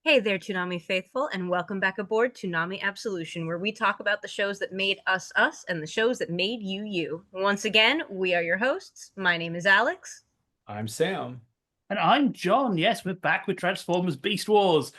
Hey there, Toonami faithful, and welcome back aboard Toonami Absolution, where we talk about the shows that made us us and the shows that made you you. Once again, we are your hosts. My name is Alyx. I'm Sam. And I'm John. Yes, we're back with Transformers Beast Wars.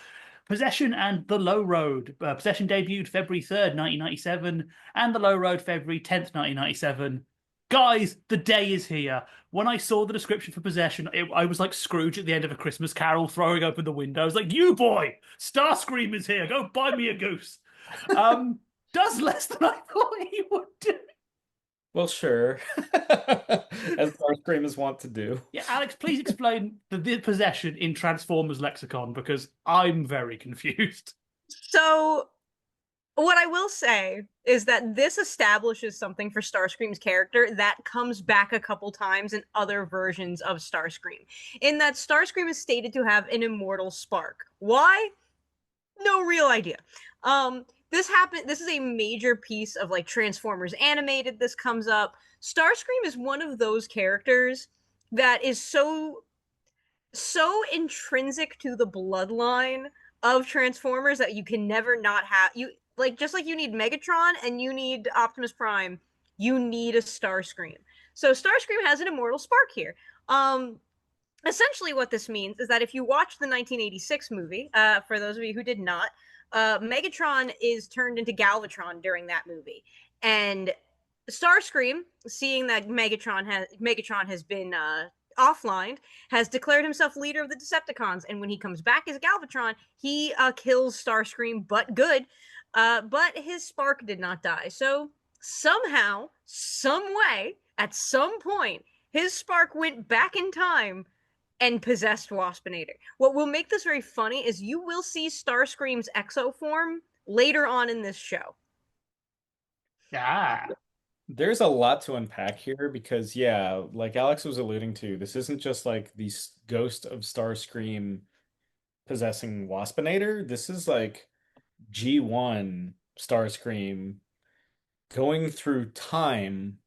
Possession and The Low Road. Possession debuted February 3rd, 1997, and The Low Road February 10th, 1997. Guys, the day is here. When I saw the description for Possession, I was like Scrooge at the end of A Christmas Carol, throwing open the window. I was like, you boy, Starscream is here. Go buy me a goose. Does less than I thought he would do. Well, sure. As Starscream is wont to do. Yeah, Alyx, please explain the possession in Transformers lexicon because I'm very confused. So, what I will say is that this establishes something for Starscream's character that comes back a couple times in other versions of Starscream. In that Starscream is stated to have an immortal spark. Why? No real idea. This is a major piece of like Transformers animated. This comes up. Starscream is one of those characters that is so intrinsic to the bloodline of Transformers that you can never not have you like just like you need Megatron and you need Optimus Prime, you need a Starscream. So Starscream has an immortal spark here. Essentially what this means is that if you watch the 1986 movie, for those of you who did not, Megatron is turned into Galvatron during that movie, and Starscream, seeing that Megatron has been offline, has declared himself leader of the Decepticons. And when he comes back as Galvatron, he kills Starscream, but good. But his spark did not die. So somehow, some way, at some point, his spark went back in time and possessed Waspinator. What will make this very funny is you will see Starscream's exoform later on in this show. Ah, There's a lot to unpack here because, yeah, like Alex was alluding to, this isn't just like the ghost of Starscream possessing Waspinator. This is like G1 Starscream going through time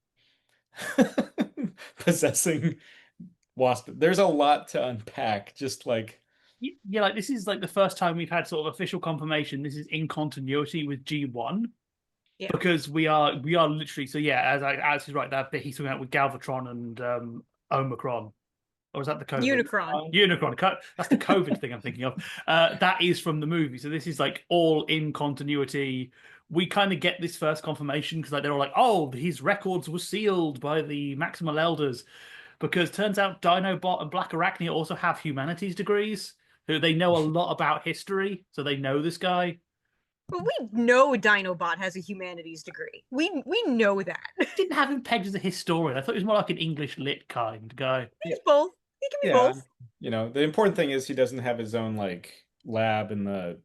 possessing Wasp. There's a lot to unpack, just like yeah, like this is like the first time we've had sort of official confirmation this is in continuity with G1 Yeah. because we are literally so yeah, as he's right, that bit he's talking about with Galvatron and Omicron. Or is that the COVID? Unicron. Unicron. That's the COVID thing I'm thinking of. That is from the movie. So this is like all in continuity. We kind of get this first confirmation because like they're all like, oh, his records were sealed by the Maximal Elders. Because turns out Dinobot and Black Arachnia also have humanities degrees. Who they know a lot about history, so they know this guy. But we know Dinobot has a humanities degree. We know that. Didn't have him pegged as a historian. I thought he was more like an English lit kind guy. He's both. He can be yeah, both. the important thing is he doesn't have his own like lab in the,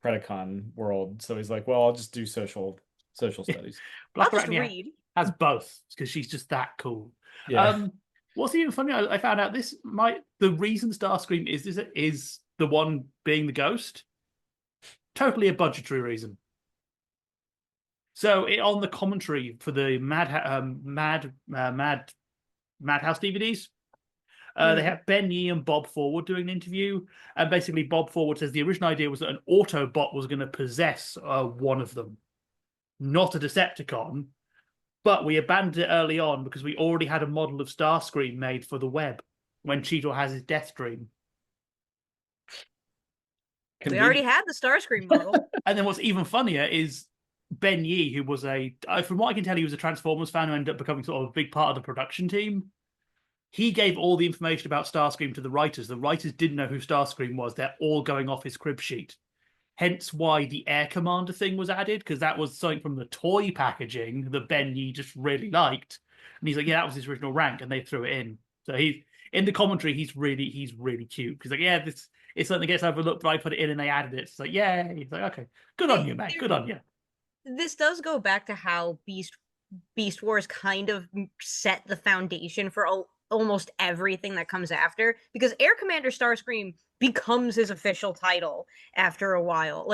Predacon world. So he's like, well, I'll just do social studies. Black I'll just Arachnia read. has both because she's just that cool. Yeah. What's even funny, I found out the reason Starscream is the one being the ghost. Totally a budgetary reason. So on the commentary for the Madhouse DVDs, they have Ben Yee and Bob Forward doing an interview, and basically Bob Forward says the original idea was that an Autobot was going to possess one of them, not a Decepticon. But we abandoned it early on because we already had a model of Starscream made for the web when Cheetor has his death dream. We already had the Starscream model. And then what's even funnier is Ben Yee, who was from what I can tell, he was a Transformers fan who ended up becoming sort of a big part of the production team. He gave all the information about Starscream to the writers. The writers didn't know who Starscream was. They're all going off his crib sheet. Hence why the Air Commander thing was added, because that was something from the toy packaging that Ben Yee just really liked. And he's like, yeah, that was his original rank, and they threw it in. So he's in the commentary, he's really cute. Because like, yeah, this it's something that gets overlooked, but I put it in and they added it. It's like, yeah, he's like, okay, good on you, mate. Good on you. This does go back to how Beast Wars kind of set the foundation for almost everything that comes after, because Air Commander Starscream becomes his official title after a while.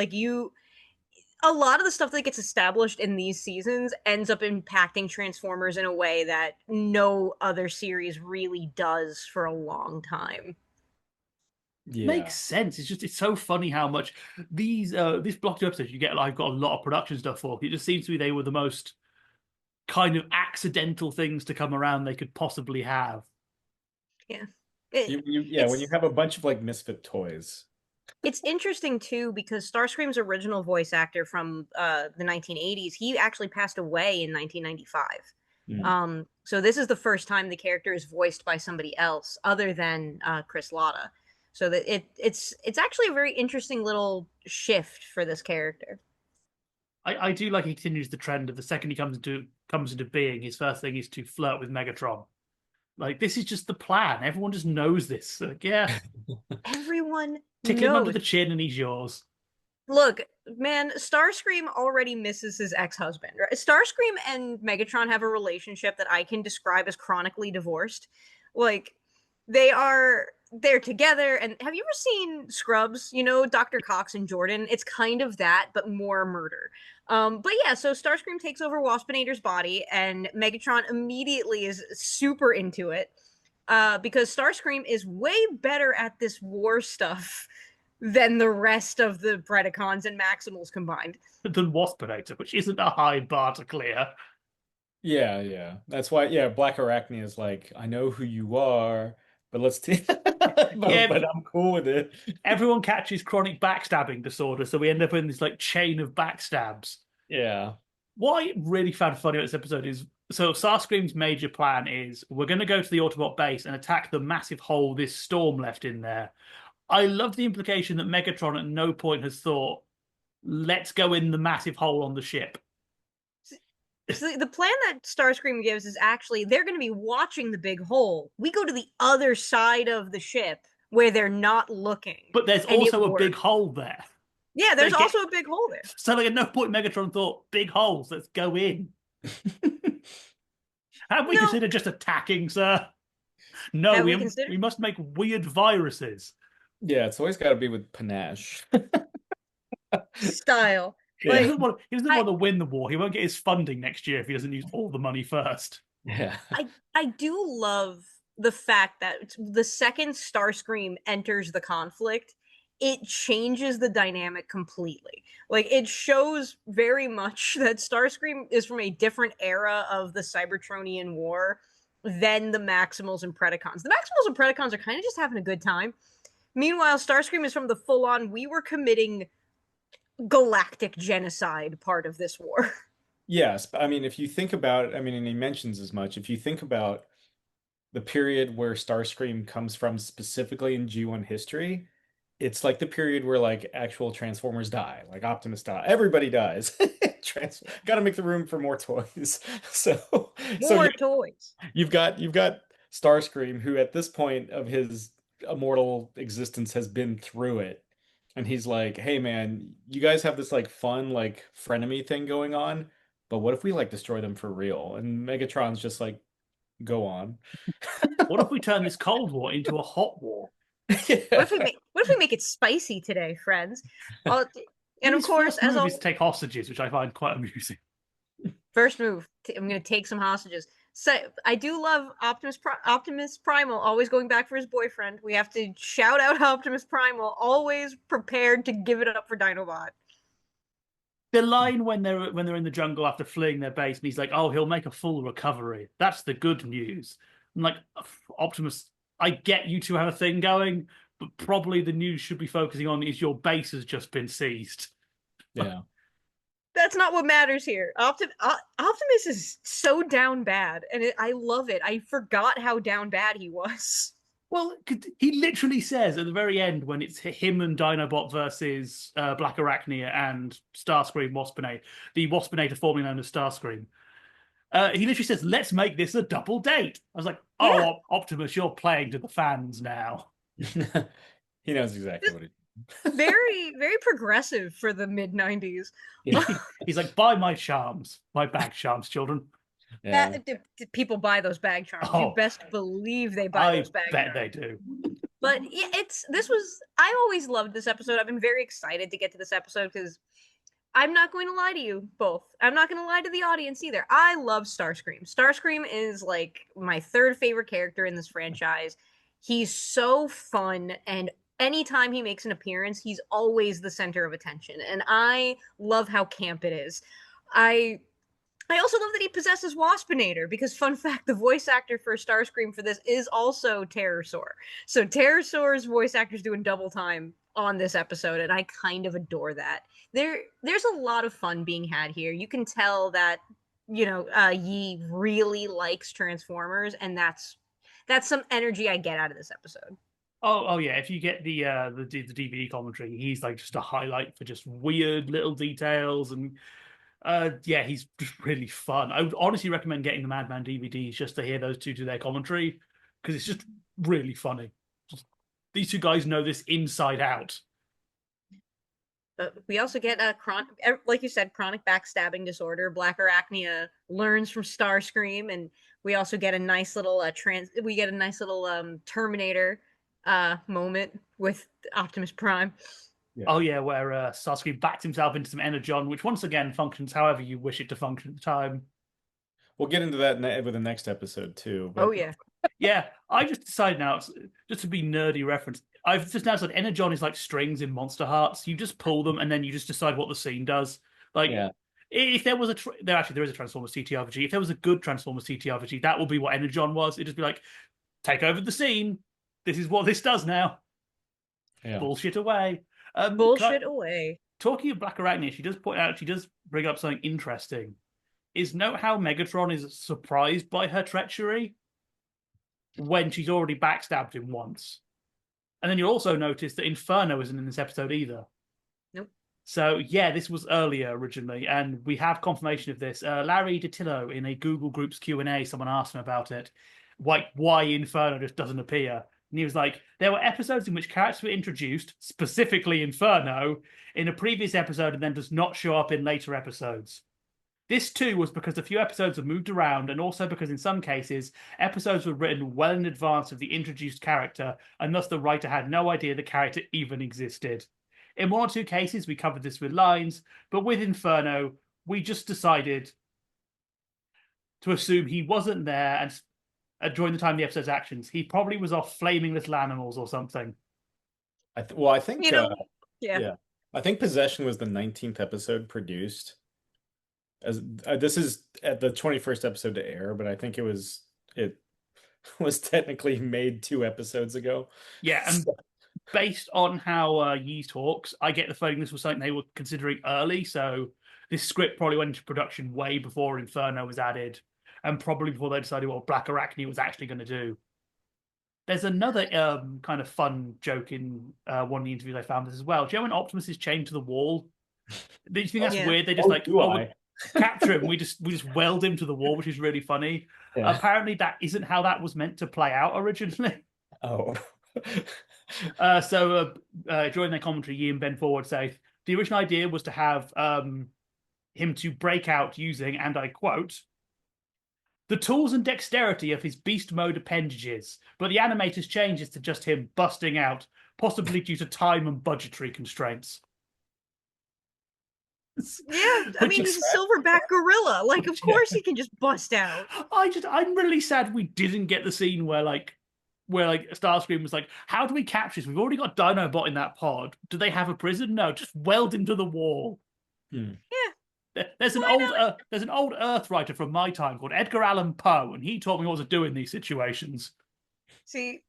A lot of the stuff that gets established in these seasons ends up impacting Transformers in a way that no other series really does for a long time. Yeah. Makes sense. It's so funny how much these this block of episodes you get. Like, I've got a lot of production stuff for. It just seems to me they were the most kind of accidental things to come around they could possibly have. Yeah. Yeah, when you It's have a bunch of like misfit toys. it's interesting too because Starscream's original voice actor from the 1980s, he actually passed away in 1995. Mm. So this is the first time the character is voiced by somebody else other than Chris Latta. So that it's actually a very interesting little shift for this character. I do like he continues the trend of the second he comes into being, his first thing is to flirt with Megatron. Like, this is just the plan. Everyone just knows this. Like, yeah, Everyone tickle him under knows. the chin and he's yours. Look, man, Starscream already misses his ex-husband. Right? Starscream and Megatron have a relationship that I can describe as chronically divorced. Like they're together. And have you ever seen Scrubs? You know, Dr. Cox and Jordan? It's kind of that, but more murder. But yeah, so Starscream takes over Waspinator's body, and Megatron immediately is super into it. Because Starscream is way better at this war stuff than the rest of the Predacons and Maximals combined. Than Waspinator, which isn't a high bar to clear. Yeah, yeah. That's why, yeah, Black Arachne is like, I know who you are, but let's but, Yeah, but I'm cool with it. everyone catches chronic backstabbing disorder, so we end up in this like chain of backstabs. Yeah. What I really found funny about this episode is so Starscream's major plan is we're going to go to the Autobot base and attack the massive hole this storm left in there. I love the implication that Megatron at no point has thought, let's go in the massive hole on the ship. So the plan that Starscream gives is actually they're going to be watching the big hole. We go to the other side of the ship where they're not looking. But there's And also a big hole there. Yeah, there's also a big hole there. So like at no point Megatron thought, big holes, let's go in. Have we considered just attacking, sir? No, we must make weird viruses. Yeah, it's always got to be with panache. Style. Yeah. Like, he doesn't want to win the war. He won't get his funding next year if he doesn't use all the money first. Yeah. I do love the fact that the second Starscream enters the conflict, it changes the dynamic completely. Like, it shows very much that Starscream is from a different era of the Cybertronian War than the Maximals and Predacons. The Maximals and Predacons are kind of just having a good time. Meanwhile, Starscream is from the full-on, we were committing galactic genocide part of this war. Yes, I mean, if you think about, I mean, and he mentions as much, if you think about the period where Starscream comes from specifically in G1 history, it's like the period where like actual Transformers die, like Optimus die, everybody dies. Got to make the room for more toys. So, more toys. You've got Starscream, who at this point of his immortal existence has been through it. And he's like, hey man, you guys have this like fun, like frenemy thing going on, but what if we like destroy them for real? And Megatron's just like, go on. What if we turn this Cold War into a hot war? Yeah. What if we make it spicy today, friends? And of course, as always, take hostages, which I find quite amusing. First move, I'm going to take some hostages. So I do love Optimus Primal always going back for his boyfriend. We have to shout out Optimus Primal, always prepared to give it up for Dinobot. The line when they're in the jungle after fleeing their base, and he's like, "Oh, he'll make a full recovery. That's the good news." I'm like, Optimus, I get you two have a thing going, but probably the news should be focusing on is your base has just been seized. Yeah. That's not what matters here. Optimus is so down bad, and I love it. I forgot how down bad he was. Well, he literally says at the very end when it's him and Dinobot versus Black Arachnia and Starscream Waspinator, the Waspinator formerly known as Starscream. He literally says, "Let's make this a double date." I was like, "Oh, yeah. Optimus, you're playing to the fans now." He knows exactly what he. Very, very progressive for the mid-90s. Yeah. He's like, buy my charms, my bag charms, children. Yeah. People buy those bag charms. You best believe they buy those bag charms. I bet they do. But yeah, I always loved this episode. I've been very excited to get to this episode because I'm not going to lie to you both. I'm not going to lie to the audience either. I love Starscream. Starscream is like my third favorite character in this franchise. He's so fun and anytime he makes an appearance, he's always the center of attention, and I love how camp it is. I I also love that he possesses Waspinator because, fun fact, the voice actor for Starscream for this is also Terrorsaur. So Terrorsaur's voice actor's doing double time on this episode, and I kind of adore that. There's a lot of fun being had here. You can tell that Yi really likes Transformers, and that's some energy I get out of this episode. Oh yeah. If you get the DVD commentary, he's like just a highlight for just weird little details, and yeah, he's just really fun. I would honestly recommend getting the Madman DVDs just to hear those two do their commentary because it's just really funny. These two guys know this inside out. But we also get a like you said, chronic backstabbing disorder. Black Arachnia learns from Starscream, and we also get a nice little Terminator moment with Optimus Prime. Yeah. Oh yeah, where Starscream backs himself into some energon, which once again functions however you wish it to function at the time. We'll get into that with the next episode too. But... Oh yeah. Yeah, I just decided now, just to be nerdy reference, I've just now said energon is like strings in Monster Hearts. You just pull them and then you just decide what the scene does. Like, yeah. If there was there is a Transformers TTRPG. If there was a good Transformers TTRPG, that would be what energon was. It'd just be like, take over the scene. This is what this does now. Yeah. Bullshit away. Bullshit away. Talking of Black Arachnia, she does bring up something interesting. Is note how Megatron is surprised by her treachery when she's already backstabbed him once. And then you'll also notice that Inferno isn't in this episode either. Nope. So, yeah, this was earlier originally, and we have confirmation of this. Larry DiTillo, in a Google Groups Q&A, someone asked him about it, why Inferno just doesn't appear. And he was like, there were episodes in which characters were introduced, specifically Inferno, in a previous episode and then does not show up in later episodes. This too was because a few episodes were moved around, and also because in some cases, episodes were written well in advance of the introduced character, and thus the writer had no idea the character even existed. In one or two cases, we covered this with lines, but with Inferno, we just decided to assume he wasn't there, and during the time of the episode's actions, he probably was off flaming little animals or something. I think yeah. I think Possession was the 19th episode produced. As this is at the 21st episode to air, but I think it was technically made 2 episodes ago. Yeah, and based on how Yi talks, I get the feeling this was something they were considering early. So this script probably went into production way before Inferno was added, and probably before they decided what Black Arachnia was actually going to do. There's another kind of fun joke in one of the interviews I found this as well. Do you know when Optimus is chained to the wall? Do you think that's weird? They just capture him. We just weld him to the wall, which is really funny. Yeah. Apparently, that isn't how that was meant to play out originally. Oh. So during their commentary, Yi and Ben Forward say the original idea was to have him to break out using, and I quote, the tools and dexterity of his beast mode appendages, but the animator's changes to just him busting out, possibly due to time and budgetary constraints. Yeah, I mean, he's a silverback gorilla. Like, of course he can just bust out. I'm really sad we didn't get the scene where Starscream was like, how do we capture this? We've already got Dinobot in that pod. Do they have a prison? No, just weld him to the wall. Yeah. There's an old Earth writer from my time called Edgar Allan Poe, and he taught me what to do in these situations. See,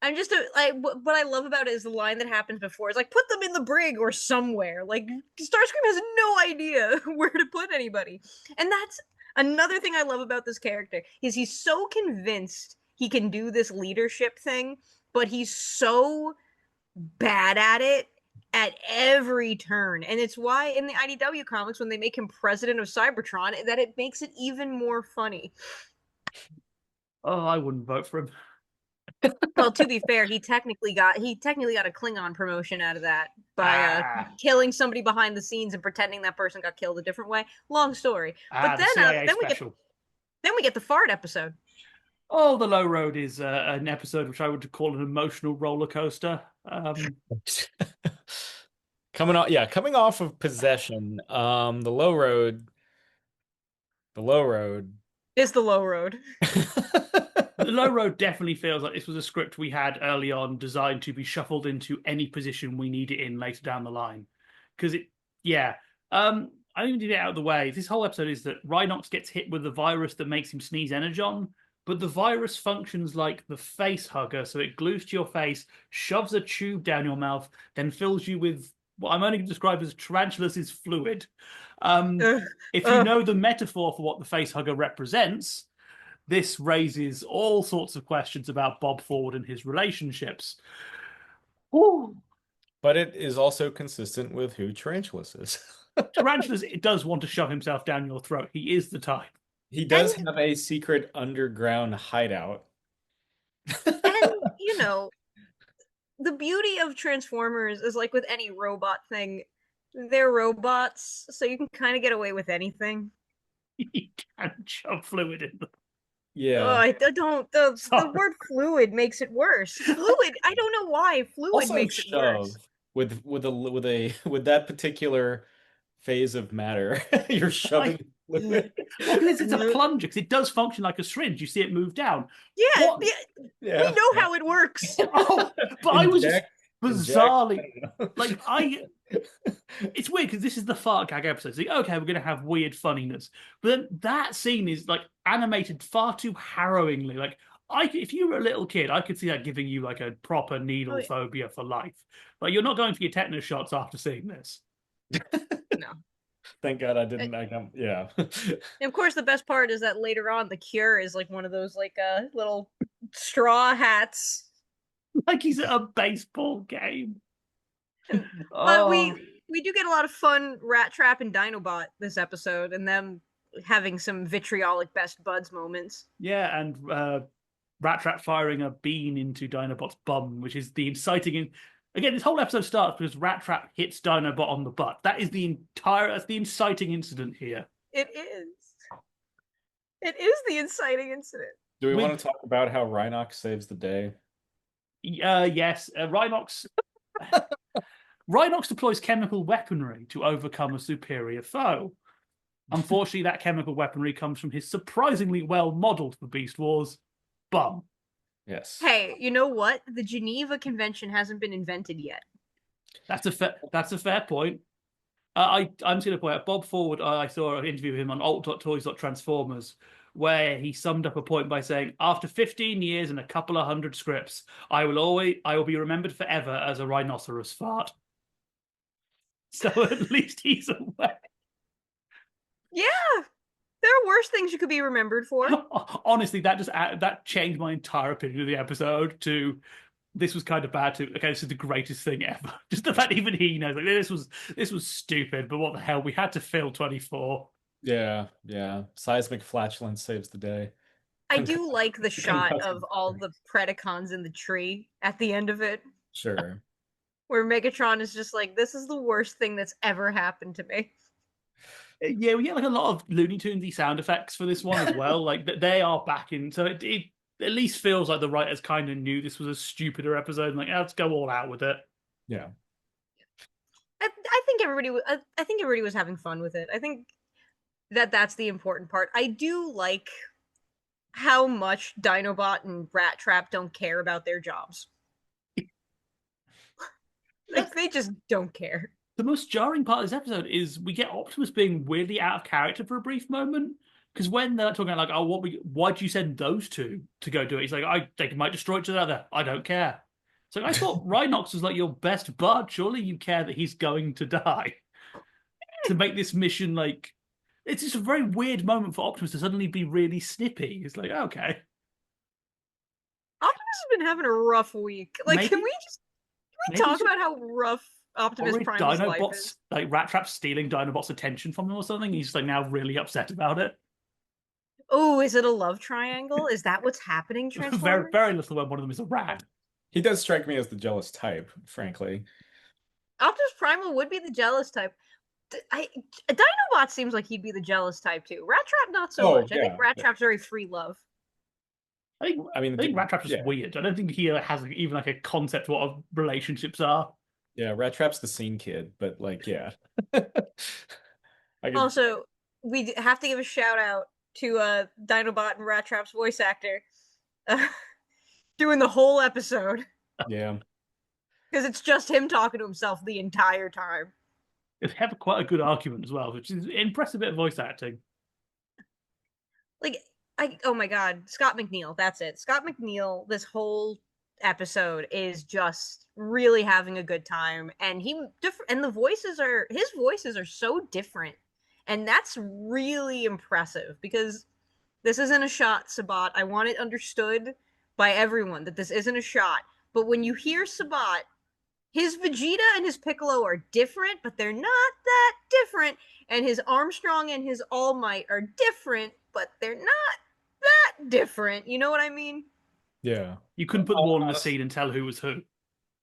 I'm just what I love about it is the line that happens before. It's like, put them in the brig or somewhere. Like, Starscream has no idea where to put anybody. And that's another thing I love about this character, is he's so convinced he can do this leadership thing, but he's so bad at it at every turn. And it's why in the IDW comics, when they make him president of Cybertron, that it makes it even more funny. Oh, I wouldn't vote for him. Well, to be fair, he technically got a Klingon promotion out of that by killing somebody behind the scenes and pretending that person got killed a different way. Long story. But then we get the fart episode. Oh, the Low Road is an episode which I would call an emotional roller coaster. Coming off of Possession, the Low Road is the Low Road. The Low Road definitely feels like this was a script we had early on designed to be shuffled into any position we need it in later down the line. Because yeah. I even did it out of the way. This whole episode is that Rhinox gets hit with the virus that makes him sneeze energon, but the virus functions like the face hugger, so it glues to your face, shoves a tube down your mouth, then fills you with what I'm only going to describe as tarantulas' fluid. Ugh, If you ugh. know the metaphor for what the face hugger represents, this raises all sorts of questions about Bob Forward and his relationships. Ooh. But it is also consistent with who Tarantulas is. Tarantulas it does want to shove himself down your throat. He is the type. He does And have a secret underground hideout. and the beauty of Transformers is like with any robot thing, they're robots, so you can kind of get away with anything. He can shove fluid in them. Oh, Yeah. I don't. The Sorry. word fluid makes it worse. Fluid. I don't know why. Fluid Also makes it worse. shove with that particular phase of matter. You're I, shoving fluid. well, because it's a plunger, because it does function like a syringe. You see it move down. Yeah, What? yeah, we Yeah. know how it works. Oh, but I was just Inject. bizarrely I like I. It's weird because this is the fart gag episode. It's like, okay, we're gonna have weird funniness, but then that scene is like animated far too harrowingly. Like if you were a little kid, I could see that giving you like a proper Oh, needle yeah. phobia for life. Like you're not going for your tetanus shots after seeing this. No. Thank God I didn't. Yeah. And of course, the best part is that later on, the cure is like one of those like little straw hats. Like he's at a baseball game. But Oh we do get a lot of fun Rat Trap and Dinobot this episode, and them having some vitriolic best buds moments. yeah, and Rat Trap firing a bean into Dinobot's bum, which is the inciting. Again, this whole episode starts because Rat Trap hits Dinobot on the butt. That's the inciting incident here. It is. It is the inciting incident. Do we want With to talk about how Rhinox saves the day? yes, Rhinox deploys chemical weaponry to overcome a superior foe. Unfortunately, that chemical weaponry comes from his surprisingly well modeled for Beast Wars bum. Yes. Hey, you know what? The Geneva Convention hasn't been invented yet. That's a fair point. I'm just going to point out Bob Forward. I saw an interview with him on alt.toys.transformers where he summed up a point by saying, "After 15 years and a couple of hundred scripts, I will be remembered forever as a rhinoceros fart." So at least he's aware. Yeah, there are worse things you could be remembered for. Honestly, that changed my entire opinion of the episode. To this was kind of bad. To okay, this is the greatest thing ever. Just the fact even he knows like this was stupid. But what the hell? We had to fill 24. Yeah. Seismic flatulence saves the day. I do like the shot of all the Predacons in the tree at the end of it, Sure. where Megatron is just like, "This is the worst thing that's ever happened to me." Yeah, we get like a lot of Looney Tunesy sound effects for this one as well. Like they are back in, so it at least feels like the writers kind of knew this was a stupider episode. And like, let's go all out with it. Yeah. I think I think everybody was having fun with it. I think that's the important part. I do like how much Dinobot and Rat Trap don't care about their jobs. Like they just don't care. The most jarring part of this episode is we get Optimus being weirdly out of character for a brief moment. Because when they're talking about like, oh, why'd you send those two to go do it? He's like, they might destroy each other. I don't care. So I thought Rhinox was like your best bud. Surely you care that he's going to die. To make this mission like, it's just a very weird moment for Optimus to suddenly be really snippy. It's like, okay. Optimus has been having a rough week. Like, Maybe- can we talk about how rough Optimus Or if Prime's life Dinobots, is? like Rat Trap stealing Dinobot's attention from him or something. He's like now really upset about it. Oh, is it a love triangle? Is that what's happening, Very, Transformers? very little when one of them is a rat. He does strike me as the jealous type, frankly. Optimus Primal would be the jealous type. Dinobot seems like he'd be the jealous type too. Rat Trap not so much. I yeah. think Rat Trap's very free love. I think Rat Trap's just yeah. weird. I don't think he has even like a concept of what relationships are. Yeah, Rat Trap's the scene kid, but like, yeah. Also, we have to give a shout out to Dinobot and Rat Trap's voice actor. doing the whole episode Yeah. because it's just him talking to himself the entire time. They have quite a good argument as well, which is impressive bit of voice acting. Like, oh my god, Scott McNeil, that's it. Scott McNeil, this whole episode is just really having a good time, and and his voices are so different, and that's really impressive because this isn't a shot, Sabat. I want it understood by everyone that this isn't a shot. But when you hear Sabat, his Vegeta and his Piccolo are different, but they're not that different. And his Armstrong and his All Might are different, but they're not that different. You know what I mean? Yeah. You couldn't put them all in the scene and tell who was who.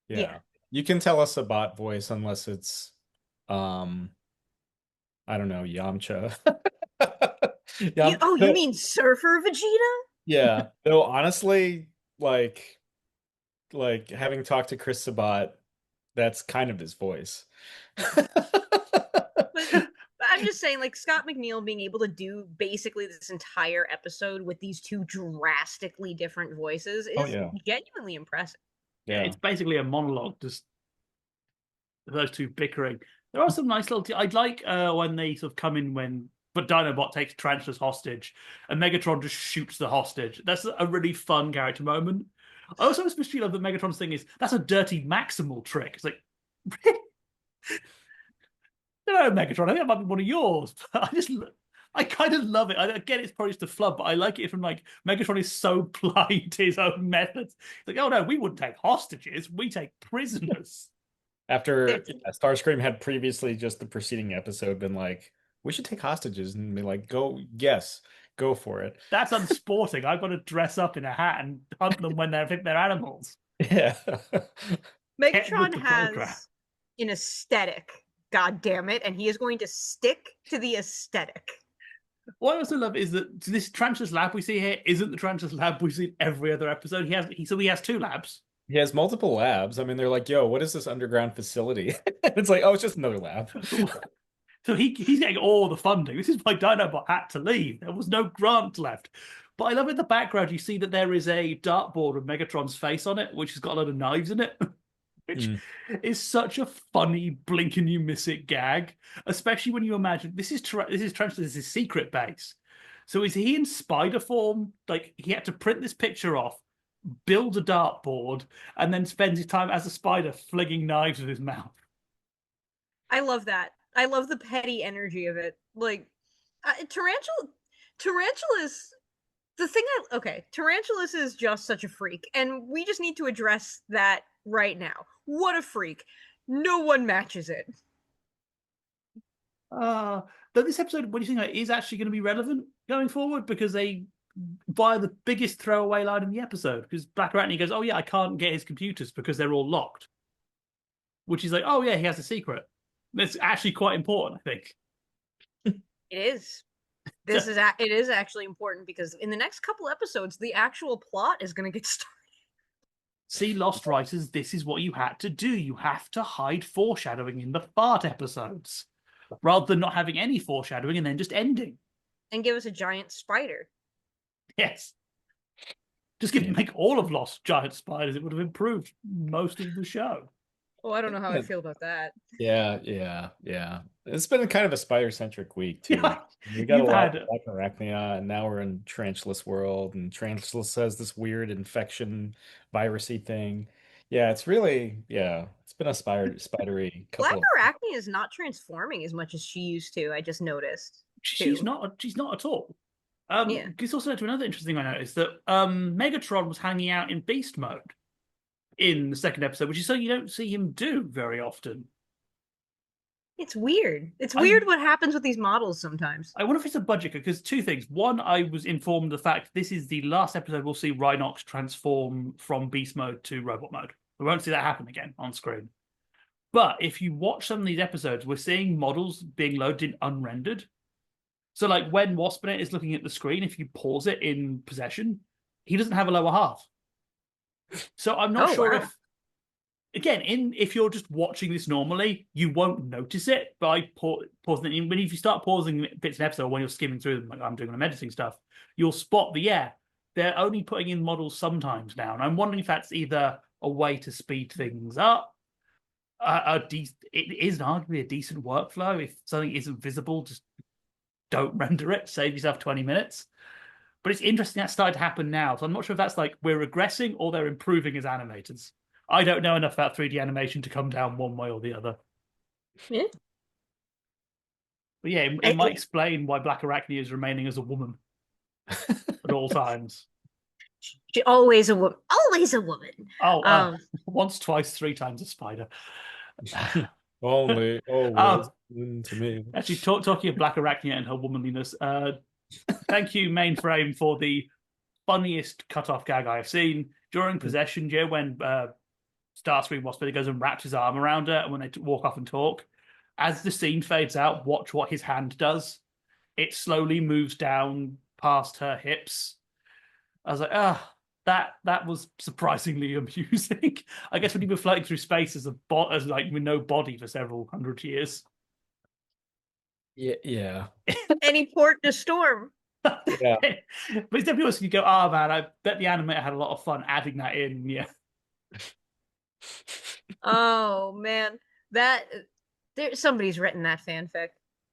Yeah. You can tell us a bot voice unless it's I don't know, Yamcha. You mean Surfer Vegeta? Yeah. Though honestly, like having talked to Chris Sabat, that's kind of his voice. But I'm just saying, like, Scott McNeil being able to do basically this entire episode with these two drastically different voices is genuinely impressive. Yeah, it's basically a monologue, just those two bickering. There are some nice little. I'd like when they sort of come in but Dinobot takes Tarantula's hostage, and Megatron just shoots the hostage. That's a really fun character moment. I also especially love that Megatron's thing is that's a dirty Maximal trick. It's like, no, Megatron, I think that might be one of yours. But I kind of love it. I get it's probably just a flub, but I like it from like Megatron is so blind to his own methods. It's like, oh no, we wouldn't take hostages, we take prisoners. After Starscream had previously just the preceding episode been like, we should take hostages and be like, go for it. That's unsporting. I've got to dress up in a hat and hunt them when they're animals. Yeah. Megatron has an aesthetic, god damn it, and he is going to stick to the aesthetic. What I also love is that this Tarantula's lab we see here isn't the Tarantula's lab we see in every other episode. He has two labs. He has multiple labs. I mean, they're like, yo, what is this underground facility? It's like, oh, it's just another lab. So he's getting all the funding. This is why Dinobot had to leave. There was no grant left. But I love in the background, you see that there is a dartboard with Megatron's face on it, which has got a lot of knives in it. Which is such a funny blink and you miss it gag, especially when you imagine this is Tarantula's secret base. So is he in spider form? Like he had to print this picture off, build a dartboard, and then spends his time as a spider flinging knives with his mouth. I love that. I love the petty energy of it. Like Tarantulas. Tarantulas is just such a freak, and we just need to address that right now. What a freak. No one matches it. Though this episode, what do you think is actually going to be relevant going forward? Because via the biggest throwaway line in the episode, because Black Arachne goes, oh yeah, I can't get his computers because they're all locked. Which is like, oh yeah, he has a secret. That's actually quite important, I think. It is. It is actually important because in the next couple episodes, the actual plot is going to get started. See, Lost writers, this is what you had to do. You have to hide foreshadowing in the fart episodes, rather than not having any foreshadowing and then just ending. And give us a giant spider. Yes. Just make all of Lost giant spiders. It would have improved most of the show. Oh, I don't know how I feel about that. Yeah. It's been kind of a spider-centric week, too. Yeah. We got a lot of Arachnia, and now we're in Tarantulas world, and Tarantulas has this weird infection, virusy thing. Yeah, it's really, it's been a spidery couple Black Arachnia is not transforming as much as she used to, I just noticed. She's not at all. It's also led to another interesting thing I noticed, that Megatron was hanging out in beast mode in the second episode, which is something you don't see him do very often. It's weird. It's weird what happens with these models sometimes. I wonder if it's a budget, because two things. One, I was informed of the fact this is the last episode we'll see Rhinox transform from beast mode to robot mode. We won't see that happen again on screen. But if you watch some of these episodes, we're seeing models being loaded in unrendered. So like when Waspinator is looking at the screen, if you pause it in possession, he doesn't have a lower half. So I'm not sure if, again, if you're just watching this normally, you won't notice it. But I pausing it. When if you start pausing bits in episode when you're skimming through them, like I'm doing when I'm editing stuff, you'll spot the they're only putting in models sometimes now, and I'm wondering if that's either a way to speed things up. It is arguably a decent workflow. If something isn't visible, just don't render it. Save yourself 20 minutes. But it's interesting that started to happen now. So I'm not sure if that's like we're regressing or they're improving as animators. I don't know enough about 3D animation to come down one way or the other. Yeah. But yeah, it might explain why Black Arachnia is remaining as a woman at all times. She always a woman. Always a woman. Once, twice, three times a spider. Only always to me. Actually, talking of Black Arachnia and her womanliness, thank you, Mainframe, for the funniest cut-off gag I have seen. During Possession, Joe, when Starscream Waspinator goes and wraps his arm around her, and when they walk off and talk, as the scene fades out, watch what his hand does. It slowly moves down past her hips. I was like, that was surprisingly amusing. I guess when you've been floating through space as like with no body for several hundred years. Yeah. Any port to storm. Yeah. But it's definitely also you go, oh man, I bet the animator had a lot of fun adding that in. Yeah. Oh man, somebody's written that fanfic.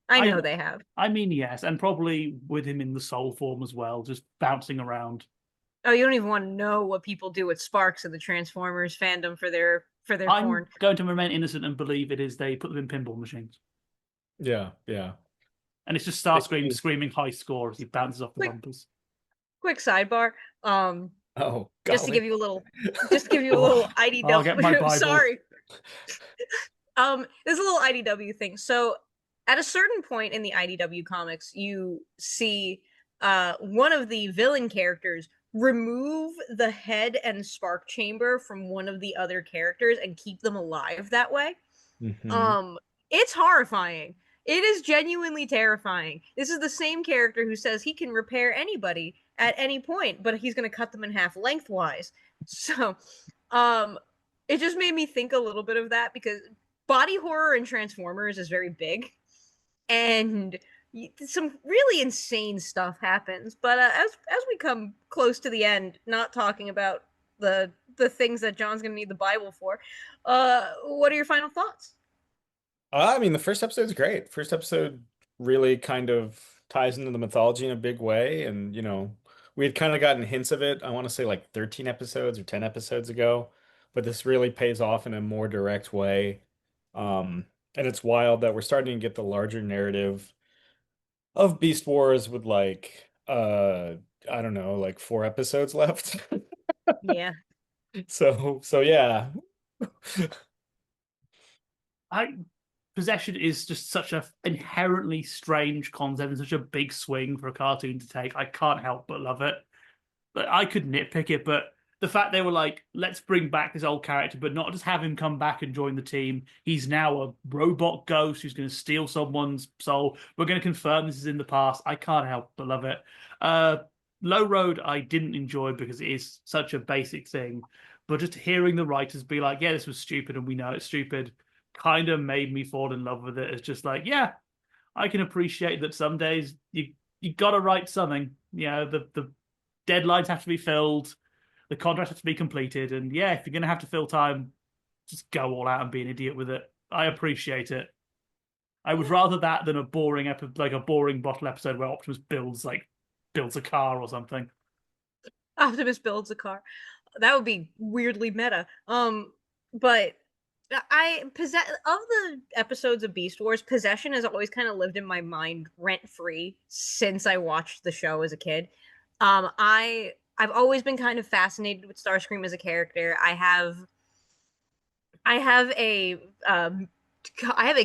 I know they have. I mean, yes, and probably with him in the soul form as well, just bouncing around. Oh, you don't even want to know what people do with Sparks in the Transformers fandom for their I'm porn. going to remain innocent and believe it is they put them in pinball machines. Yeah. And it's just Starscream screaming high score as he bounces off the bumpers. Quick sidebar. Oh, golly. Just to give you a little IDW. I'll get my Bible. Sorry. There's a little IDW thing. So at a certain point in the IDW comics, you see one of the villain characters remove the head and spark chamber from one of the other characters and keep them alive that way. Mm-hmm. It's horrifying. It is genuinely terrifying. This is the same character who says he can repair anybody at any point, but he's going to cut them in half lengthwise. So, it just made me think a little bit of that because body horror in Transformers is very big, and some really insane stuff happens. But as we come close to the end, not talking about the things that John's going to need the Bible for, what are your final thoughts? I mean, the first episode's great. First episode really kind of ties into the mythology in a big way. And, we had kind of gotten hints of it, I want to say like 13 episodes or 10 episodes ago, but this really pays off in a more direct way. And it's wild that we're starting to get the larger narrative of Beast Wars with like, I don't know, like 4 episodes left. Yeah. So yeah. Possession is just such a inherently strange concept and such a big swing for a cartoon to take. I can't help but love it. But I could nitpick it, but the fact they were like, let's bring back this old character, but not just have him come back and join the team. He's now a robot ghost who's going to steal someone's soul. We're going to confirm this is in the past. I can't help but love it. Low Road I didn't enjoy because it is such a basic thing. But just hearing the writers be like, yeah, this was stupid and we know it's stupid, kind of made me fall in love with it. It's just like, yeah, I can appreciate that some days you got to write something. The deadlines have to be filled, the contracts have to be completed, and yeah, if you're going to have to fill time, just go all out and be an idiot with it. I appreciate it. I would rather that than a boring bottle episode where Optimus builds a car or something. Optimus builds a car. That would be weirdly meta. But of the episodes of Beast Wars, Possession has always kind of lived in my mind rent free since I watched the show as a kid. I've always been kind of fascinated with Starscream as a character. I have a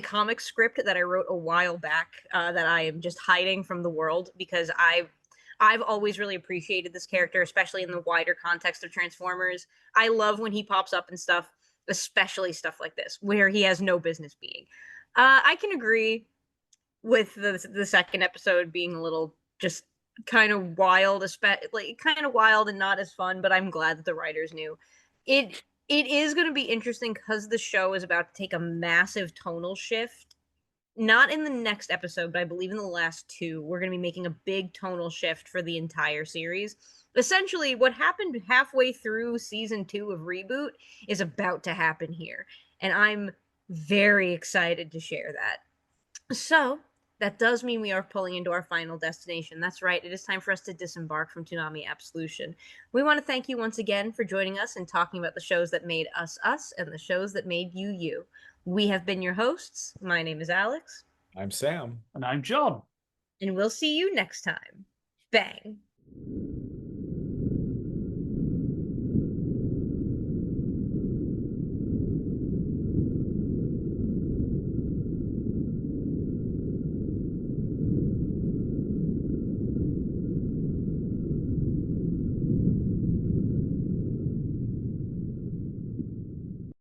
comic script that I wrote a while back that I am just hiding from the world because I've always really appreciated this character, especially in the wider context of Transformers. I love when he pops up and stuff, especially stuff like this, where he has no business being. I can agree with the second episode being a little just kind of wild, and not as fun, but I'm glad that the writers knew. It is going to be interesting because the show is about to take a massive tonal shift not in the next episode, but I believe in the last two, we're going to be making a big tonal shift for the entire series. Essentially, what happened halfway through season 2 of Reboot is about to happen here. And I'm very excited to share that. So, that does mean we are pulling into our final destination. That's right, it is time for us to disembark from Toonami Absolution. We want to thank you once again for joining us and talking about the shows that made us us and the shows that made you you. We have been your hosts. My name is Alyx. I'm Sam. And I'm John. And we'll see you next time. Bang.